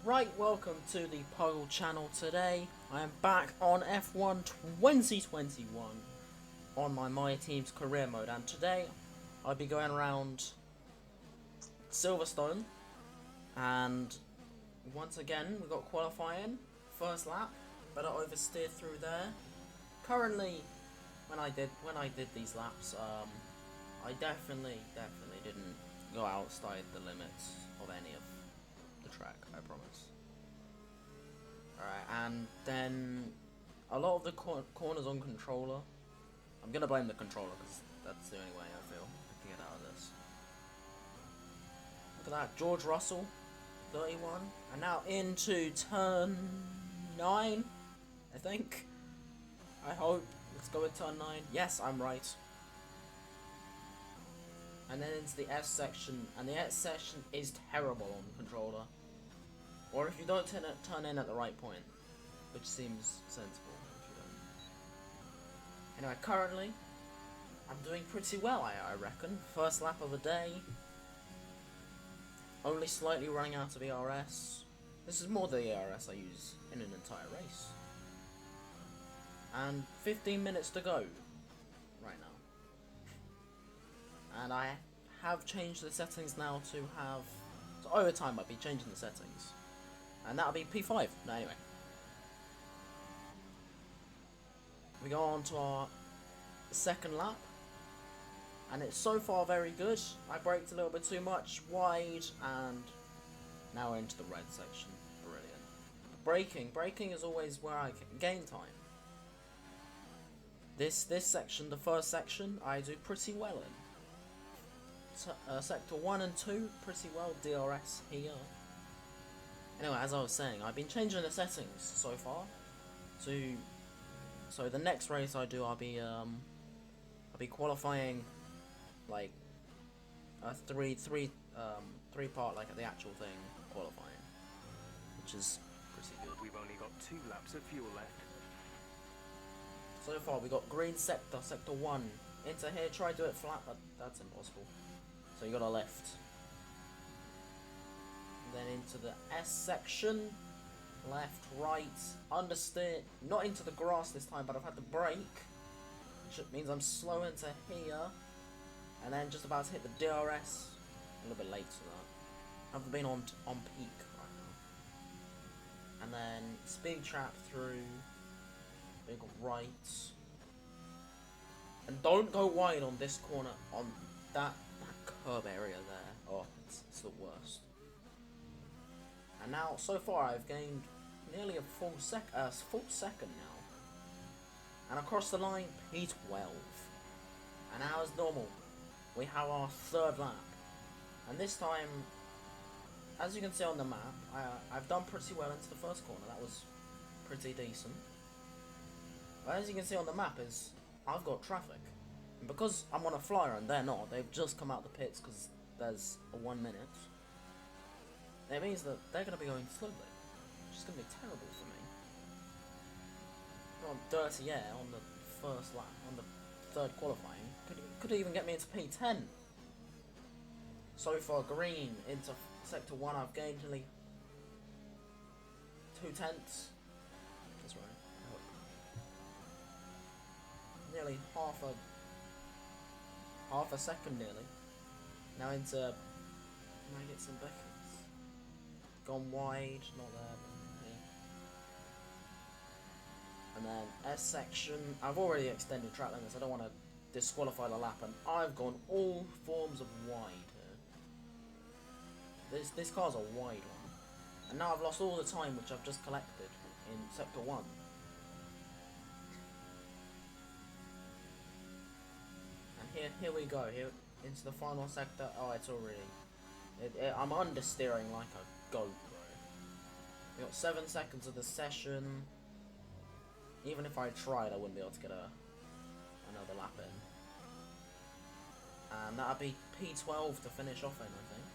Right, welcome to the Puggle channel today. I am back on F1 2021 on my Team's career mode, and today I'll be going around Silverstone, and once again we got qualifying, first lap, but I oversteered through there. Currently, when I did these laps, I definitely didn't go outside the limits of any of the track, I promise. Alright, and then a lot of the corners on controller. I'm gonna blame the controller because that's the only way I feel I can get out of this. Look at that, George Russell, 31, and now into turn 9, I think. I hope. Let's go with turn 9. Yes, I'm right. And then into the S section, and the S section is terrible on the controller. Or if you don't turn in at the right point, which seems sensible if you don't. Anyway, currently, I'm doing pretty well, I reckon. First lap of the day. Only slightly running out of ERS. This is more the ERS I use in an entire race. And 15 minutes to go right now. And I have changed the settings now to have... So over time I'll be changing the settings. And that'll be P5. No, anyway. We go on to our second lap. And it's so far very good. I braked a little bit too much, wide, and now we're into the red section. Brilliant. Braking is always where I gain time. This section, the first section, I do pretty well in. Sector 1 and 2, pretty well, DRS here. Anyway, as I was saying, I've been changing the settings so far. So the next race I do, I'll be qualifying like a three part, like the actual thing qualifying, which is pretty good. We've only got 2 laps of fuel left. So far we got green sector 1 into here. Try to do it flat, but that's impossible. So you got a left. Then into the S section, left, right, understeer, not into the grass this time, but I've had to brake, which means I'm slow into here, and then just about to hit the DRS, a little bit late to that. I haven't been on peak right now. And then speed trap through, big right, and don't go wide on this corner, on that curb area there. Oh, it's the worst. And now, so far, I've gained nearly a full second now. And across the line, P12. And now, as normal, we have our third lap. And this time, as you can see on the map, I've done pretty well into the first corner. That was pretty decent. But as you can see on the map, I've got traffic. And because I'm on a flyer and they're not, they've just come out the pits because there's a 1 minute. It means that they're going to be going slowly, which is going to be terrible for me. On dirty air on the first lap, on the third qualifying, could even get me into P10. So far, green into sector 1, I've gained nearly 2/10. That's right, I hope. Nearly half a second nearly. Now into, can I get some Beckett? Gone wide, not there, but okay. And then S section, I've already extended track limits, I don't want to disqualify the lap, and I've gone all forms of wide here. This car's a wide one. And now I've lost all the time which I've just collected in sector 1. And here we go, here into the final sector. Oh, it's already... I'm understeering like a GoPro. We got 7 seconds of the session. Even if I tried, I wouldn't be able to get another lap in. And that'd be P12 to finish off in, I think.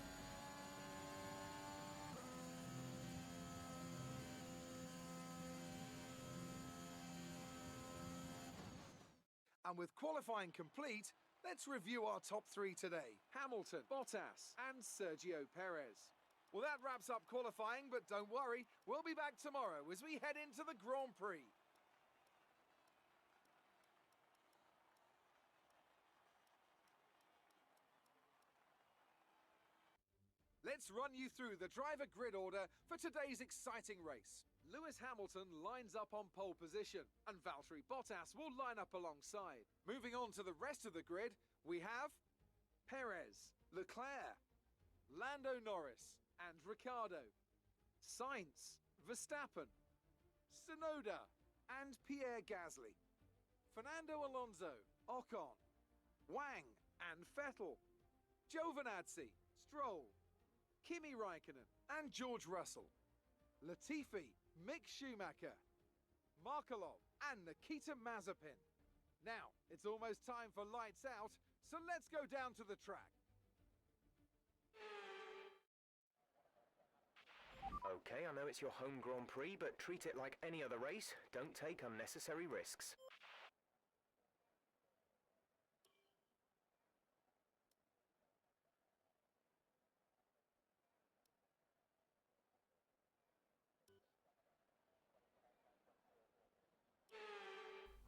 And with qualifying complete, let's review our top 3 today. Hamilton, Bottas and Sergio Perez. Well, that wraps up qualifying, but don't worry, we'll be back tomorrow as we head into the Grand Prix. Let's run you through the driver grid order for today's exciting race. Lewis Hamilton lines up on pole position, and Valtteri Bottas will line up alongside. Moving on to the rest of the grid, we have Perez, Leclerc, Lando Norris and Ricciardo, Sainz, Verstappen, Tsunoda and Pierre Gasly, Fernando Alonso, Ocon, Wang and Vettel, Giovinazzi, Stroll, Kimi Raikkonen and George Russell, Latifi, Mick Schumacher, Markelov and Nikita Mazepin. Now, it's almost time for lights out, so let's go down to the track. Okay, I know it's your home Grand Prix, but treat it like any other race. Don't take unnecessary risks.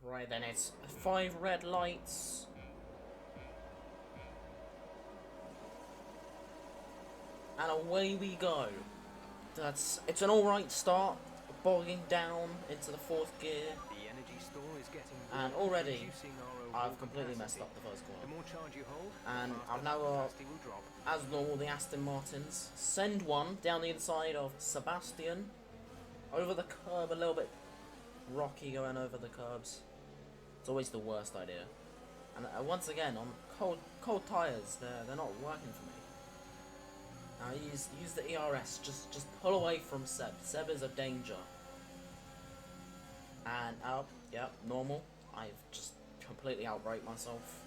Right then, it's 5 red lights. And away we go. It's an alright start, bogging down into the 4th gear. The energy store is getting And already, I've completely messed up the first corner. The more charge you hold, And the I've now got, capacity will drop. as normal, the Aston Martins. Send one down the inside of Sebastian. Over the curb, a little bit rocky going over the curbs. It's always the worst idea. And once again, on cold tyres, they're not working for me. Now use the ERS, just pull away from Seb. Seb is a danger. And out, yep, normal. I've just completely outbraked myself.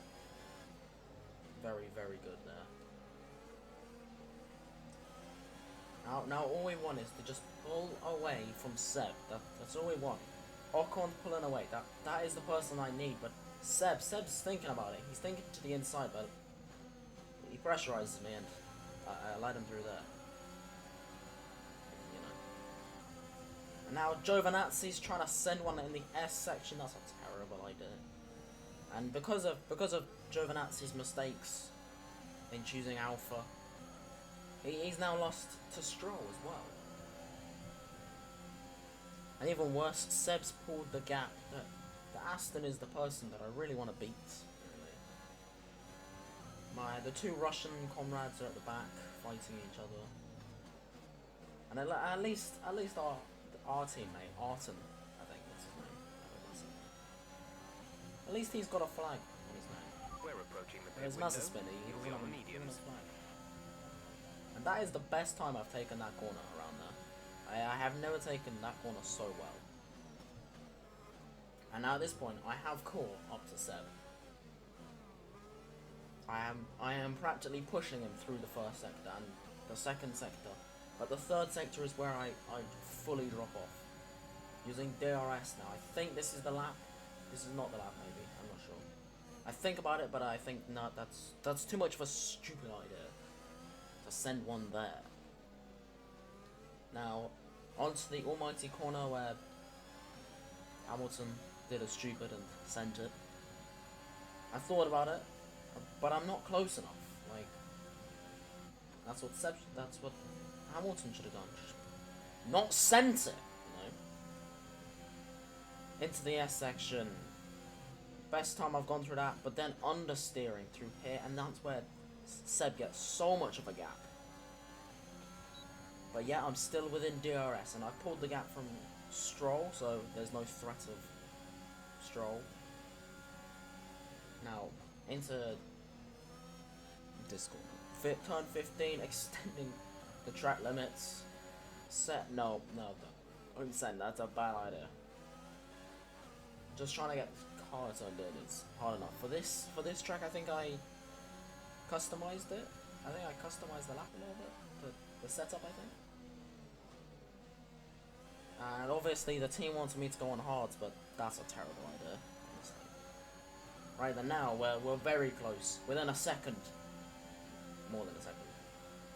Very, very good there. Now all we want is to just pull away from Seb. That's all we want. Ocon's pulling away. That is the person I need. But Seb's thinking about it. He's thinking to the inside, but he pressurizes me, and I let him through there. You know. And now Giovinazzi's trying to send one in the S section. That's a terrible idea. And because of Giovinazzi's mistakes in choosing Alpha, he's now lost to Stroll as well. And even worse, Seb's pulled the gap. The Aston is the person that I really want to beat. Really. The 2 Russian comrades are at the back fighting each other. And at least our teammate Arton, I think that's his name. At least he's got a flag on his name. We're approaching the pit There's window. Mazepin. You'll be on the mediums. And that is the best time I've taken that corner around there. I have never taken that corner so well. And now at this point, I have caught up to Seb. I am practically pushing him through the first sector and the second sector. But the third sector is where I fully drop off. Using DRS now. I think this is the lap. This is not the lap, maybe. I'm not sure. I think about it, but I think, no, that's too much of a stupid idea. To send one there. Now, onto the almighty corner where Hamilton did a stupid and sent it. I thought about it, but I'm not close enough. Like, that's what Hamilton should have done. Not sent it, you know. Into the S section. Best time I've gone through that, but then understeering through here, and that's where Seb gets so much of a gap. But yeah, I'm still within DRS, and I pulled the gap from Stroll, so there's no threat of Stroll. Now, into Discord. Turn 15, extending the track limits. No, don't send, that's a bad idea. Just trying to get cars undone is hard enough. For this track, I think I customized it. I think I customized the lap a little bit. The setup, I think. And obviously the team wanted me to go on hards, but that's a terrible idea, honestly. Right then, now we're very close. Within a second. More than a second.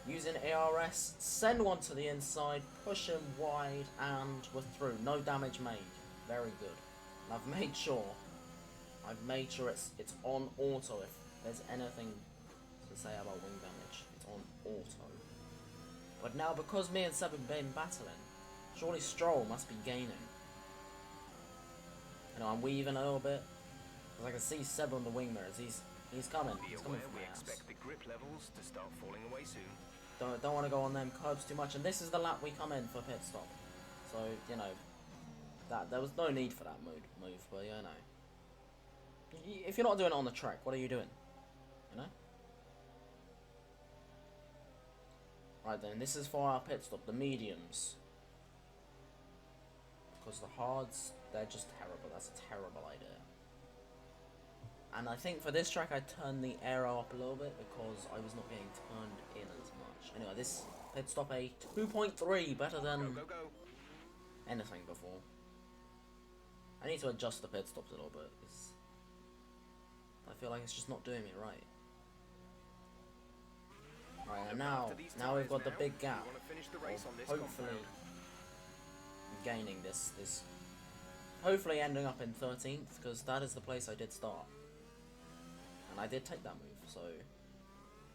Using ARS, send one to the inside, push him wide, and we're through. No damage made. Very good. And I've made sure it's on auto if there's anything to say about wing damage. It's on auto. But now, because me and Seb have been battling, surely Stroll must be gaining. You know, I'm weaving a little bit. Because I can see Seb on the wing mirrors. He's coming. He's coming for we my ass. expect the grip levels to start falling away soon. Don't want to go on them curbs too much. And this is the lap we come in for pit stop. So, you know, that there was no need for that move. But, you know. If you're not doing it on the track, what are you doing? You know? Right then, this is for our pit stop, the mediums. Because the hards, they're just terrible. That's a terrible idea. And I think for this track I turned the aero up a little bit because I was not getting turned in as much. Anyway, this pit stop a 2.3, better than Go. anything before. I need to adjust the pit stops a little bit because I feel like it's just not doing me right. Right, and now we've got the big gap of hopefully gaining this, hopefully ending up in 13th, because that is the place I did start. And I did take that move, so...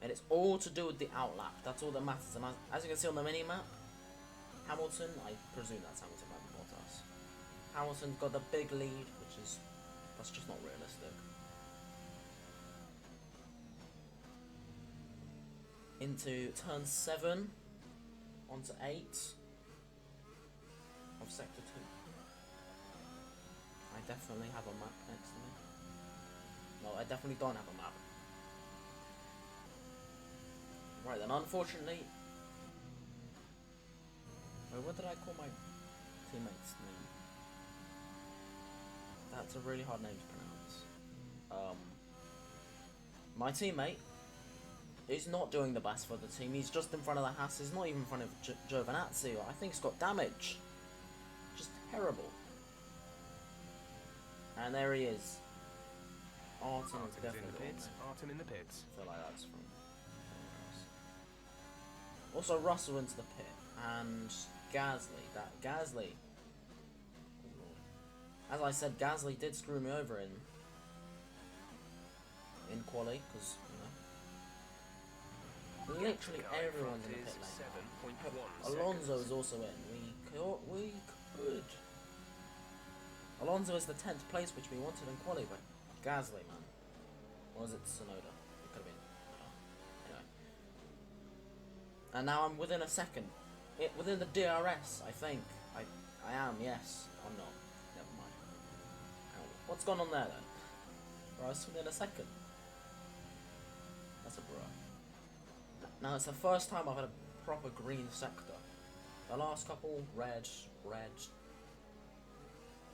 And it's all to do with the outlap, that's all that matters. And as you can see on the mini-map, Hamilton, I presume that's Hamilton by Bottas. Hamilton's got the big lead, that's just not realistic. Into turn 7, onto 8 of sector 2. I definitely have a map next to me. No, I definitely don't have a map. Right then, unfortunately... Wait, what did I call my teammate's name? That's a really hard name to pronounce. My teammate is not doing the best for the team. He's just in front of the Haas. He's not even in front of Giovinazzi. I think he's got damage. Just terrible. And there he is. Artin is definitely in the pits. Artin in the pits. I feel like that's from also Russell into the pit. And Gasly. Gasly. As I said, Gasly did screw me over in quali, because, you know, literally everyone's in the pit lane. Alonso is also in. We could. Alonso is the 10th place, which we wanted in quali, but Gasly, man. Or was it Tsunoda? It could have been. Anyway. And now I'm within a second. Within the DRS, I think. I am, yes. I'm not. Never mind. What's gone on there then? Bro, I was within a second. That's a bro. Now it's the first time I've had a proper green sector. The last couple, red.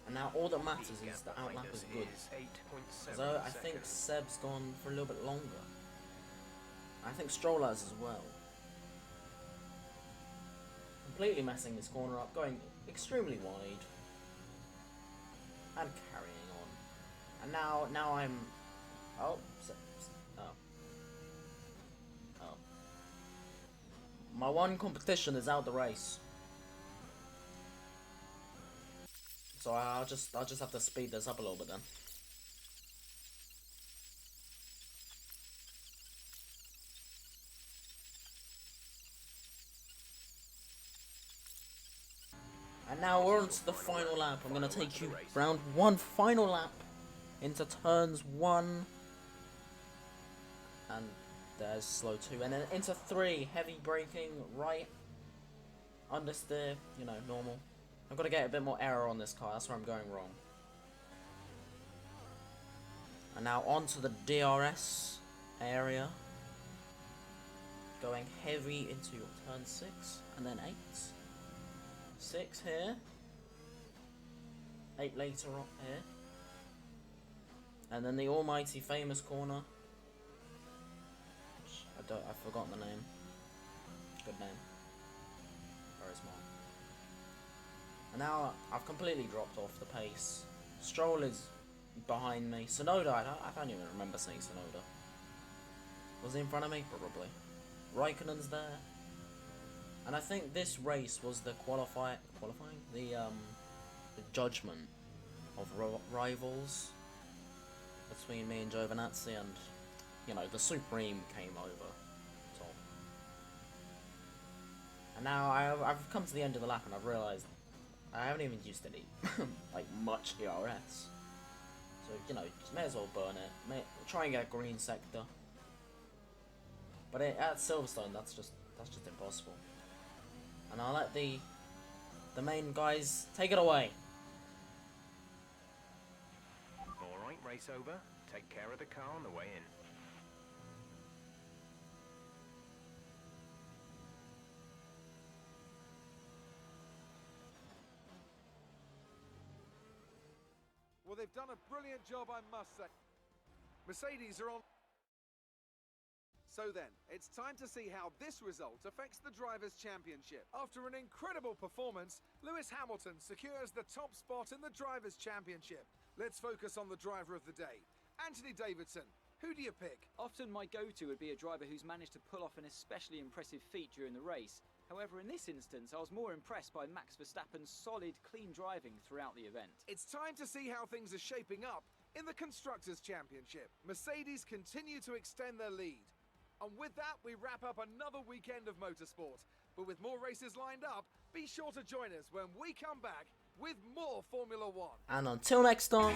And now all that matters is the outlap is good. So I think Seb's gone for a little bit longer. I think Stroll has as well. Completely messing this corner up, going extremely wide. And carrying on. And now I'm... Oh. My one competition is out the race. So I'll just have to speed this up a little bit then. And now we're on to the final lap. I'm going to take you round one final lap into turns 1. And there's slow 2. And then into 3, heavy braking, right, understeer, you know, normal. I've got to get a bit more error on this car, that's where I'm going wrong. And now onto the DRS area. Going heavy into your turn 6, and then 8. 6 here. 8 later on here. And then the almighty famous corner. I've forgotten the name. Good name. Very small. And now I've completely dropped off the pace. Stroll is behind me. Tsunoda, I don't even remember seeing Tsunoda. Was he in front of me? Probably. Raikkonen's there. And I think this race was the the judgment of rivals between me and Giovinazzi, and you know, the Supreme came over. So. And now I've come to the end of the lap and I've realised I haven't even used any like much ERS. So you know, just may as well burn it. Try and get a green sector. But at Silverstone, that's just impossible. And I'll let the main guys take it away. Alright, race over. Take care of the car on the way in. Well, they've done a brilliant job, I must say. Mercedes are on. So then, it's time to see how this result affects the Drivers' Championship. After an incredible performance, Lewis Hamilton secures the top spot in the Drivers' Championship. Let's focus on the driver of the day. Anthony Davidson, who do you pick? Often my go-to would be a driver who's managed to pull off an especially impressive feat during the race. However, in this instance, I was more impressed by Max Verstappen's solid, clean driving throughout the event. It's time to see how things are shaping up in the Constructors' Championship. Mercedes continue to extend their lead. And with that, we wrap up another weekend of motorsport. But with more races lined up, be sure to join us when we come back with more Formula One. And until next time.